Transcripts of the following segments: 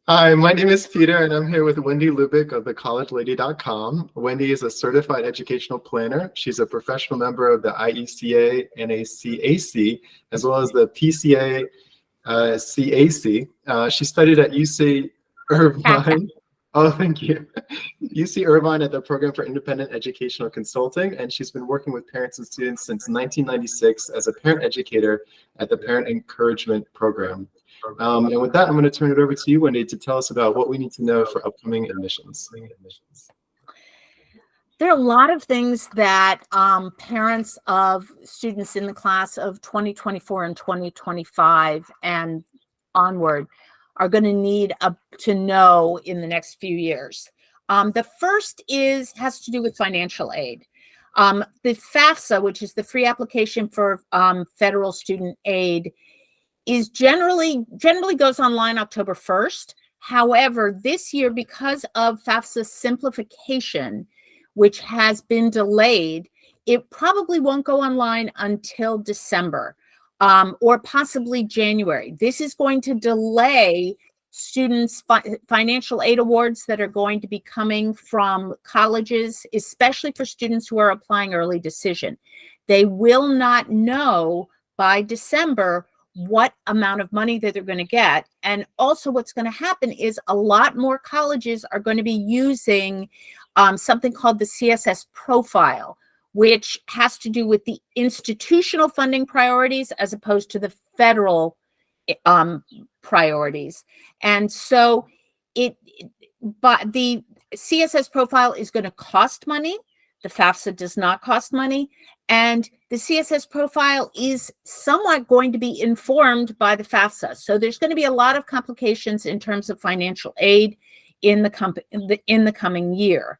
Hi, my name is Peter, and I'm here with Wendi Lubic of thecollegelady.com. Wendi is a certified educational planner. She's a professional member of the IECA, NACAC, as well as the PCA, CAC. She studied at UC Irvine. Oh, thank you. UC Irvine at the Program for Independent Educational Consulting, and she's been working with parents and students since 1996 as a parent educator at the Parent Encouragement Program. And with that, I'm going to turn it over to you, Wendi, to tell us about what we need to know for upcoming admissions. There are a lot of things that parents of students in the class of 2024 and 2025 and onward are going to need to know in the next few years. The first has to do with financial aid. The FAFSA, which is the free application for federal student aid, is generally goes online October 1st. However, this year, because of FAFSA simplification, which has been delayed, it probably won't go online until December or possibly January. This is going to delay students' financial aid awards that are going to be coming from colleges, especially for students who are applying early decision. They will not know by December what amount of money that they're going to get. And also what's going to happen is a lot more colleges are going to be using something called the CSS profile, which has to do with the institutional funding priorities as opposed to the federal priorities. And so but the CSS profile is going to cost money. The FAFSA does not cost money. And the CSS profile is somewhat going to be informed by the FAFSA. So there's going to be a lot of complications in terms of financial aid in the coming year.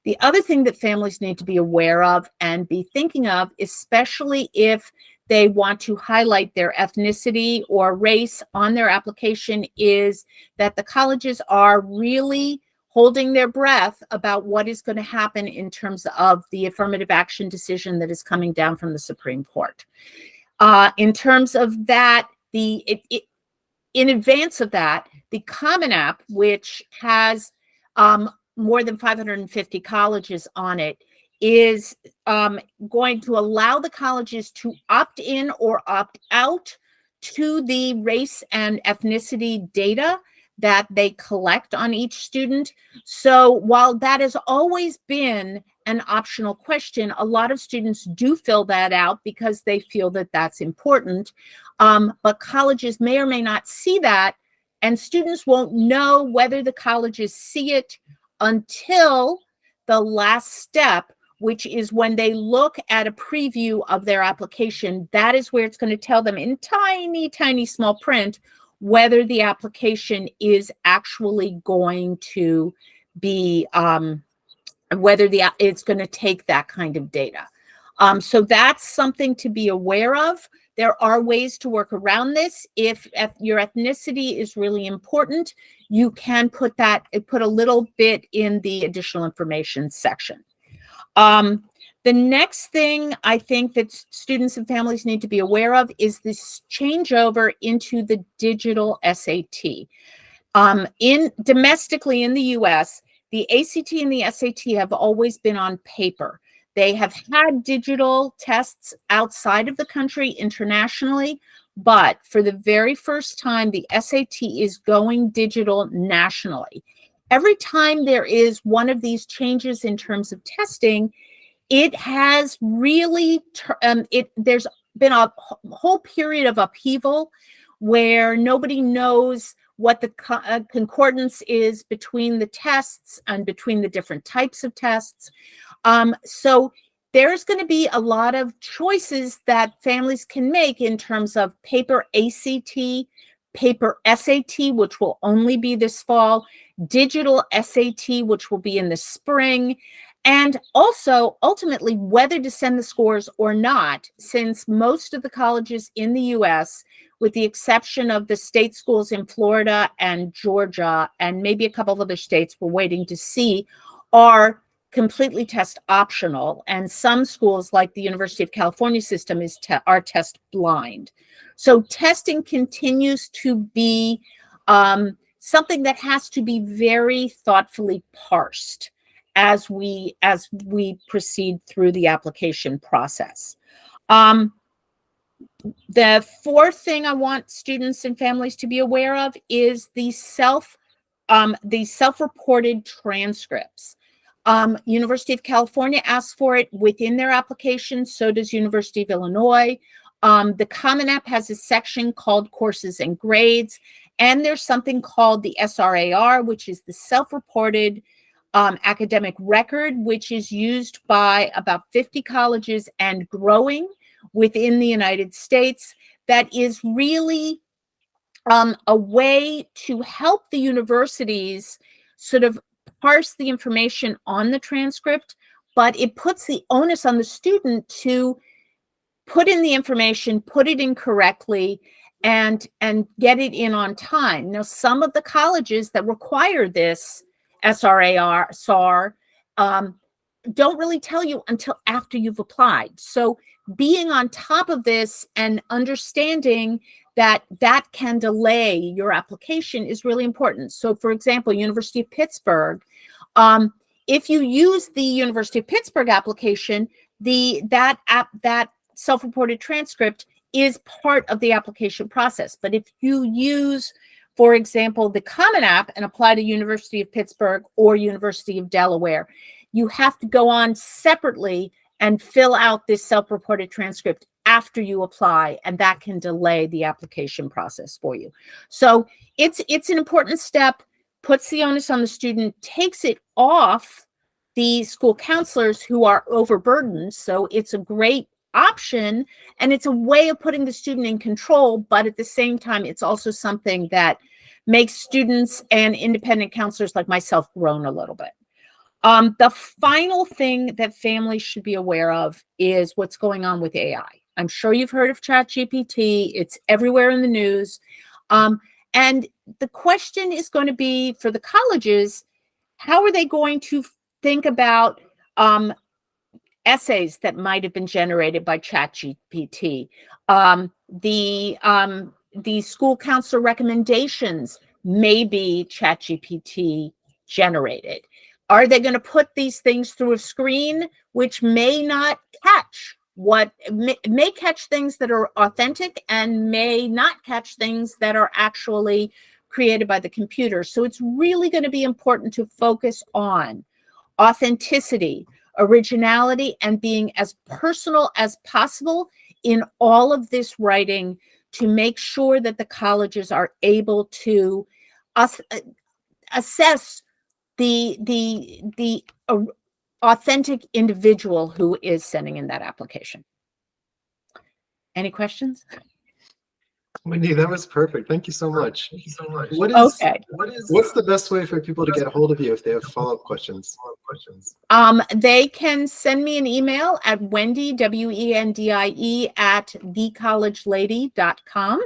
The other thing that families need to be aware of and be thinking of, especially if they want to highlight their ethnicity or race on their application, is that the colleges are really holding their breath about what is going to happen in terms of the affirmative action decision that is coming down from the Supreme Court. In terms of that, in advance of that, the Common App, which has more than 550 colleges on it, is going to allow the colleges to opt in or opt out to the race and ethnicity data that they collect on each student. So while that has always been an optional question, a lot of students do fill that out because they feel that that's important. But colleges may or may not see that, and students won't know whether the colleges see it until the last step, which is when they look at a preview of their application. That is where it's going to tell them in tiny, tiny small print whether the application is actually going to be, whether it's going to take that kind of data. So that's something to be aware of. There are ways to work around this. If your ethnicity is really important, you can put a little bit in the additional information section. The next thing I think that students and families need to be aware of is this changeover into the digital SAT. Domestically in the US, the ACT and the SAT have always been on paper. They have had digital tests outside of the country internationally, but for the very first time, the SAT is going digital nationally. Every time there is one of these changes in terms of testing, it has really, there's been a whole period of upheaval where nobody knows what the concordance is between the tests and between the different types of tests. So there's going to be a lot of choices that families can make in terms of paper ACT, paper SAT, which will only be this fall, digital SAT, which will be in the spring, and also ultimately whether to send the scores or not, since most of the colleges in the US, with the exception of the state schools in Florida and Georgia, and maybe a couple of other states we're waiting to see, are completely test optional. And some schools like the University of California system are test blind. So testing continues to be something that has to be very thoughtfully parsed as we proceed through the application process. The fourth thing I want students and families to be aware of is the self-reported transcripts. University of California asks for it within their application. So does University of Illinois. The Common App has a section called Courses and Grades, and there's something called the SRAR, which is the self-reported academic record, which is used by about 50 colleges and growing within the United States. That is really a way to help the universities sort of parse the information on the transcript, but it puts the onus on the student to put in the information, put it in correctly, and get it in on time. Now, some of the colleges that require this SAR don't really tell you until after you've applied. So being on top of this and understanding that that can delay your application is really important. So for example, University of Pittsburgh, if you use the University of Pittsburgh application, that self-reported transcript is part of the application process. But if you use, for example, the Common App and apply to University of Pittsburgh or University of Delaware, you have to go on separately and fill out this self-reported transcript after you apply, and that can delay the application process for you. So it's an important step, puts the onus on the student, takes it off the school counselors who are overburdened. So it's a great option, and it's a way of putting the student in control, but at the same time, it's also something that makes students and independent counselors like myself groan a little bit. The final thing that families should be aware of is what's going on with AI. I'm sure you've heard of ChatGPT. It's everywhere in the news. And the question is going to be for the colleges, how are they going to think about essays that might have been generated by ChatGPT? The school counselor recommendations may be ChatGPT generated. Are they going to put these things through a screen, which may not catch what may catch things that are authentic and may not catch things that are actually created by the computer? So it's really going to be important to focus on authenticity, originality, and being as personal as possible in all of this writing to make sure that the colleges are able to assess the authentic individual who is sending in that application. Any questions? Wendie, that was perfect. Thank you so much. Thank you so much. What's the best way for people to get a hold of you if they have follow-up questions? They can send me an email at Wendie, WENDIE, at thecollegelady.com.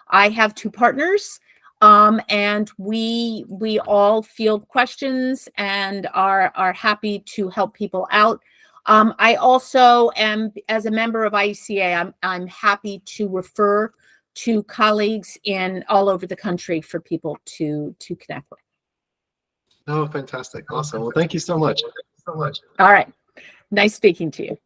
I have two partners. And we all field questions and are happy to help people out. I also am, as a member of IECA, I'm happy to refer to colleagues in all over the country for people to connect with. Oh, fantastic. Awesome. Well, thank you so much. All right. Nice speaking to you.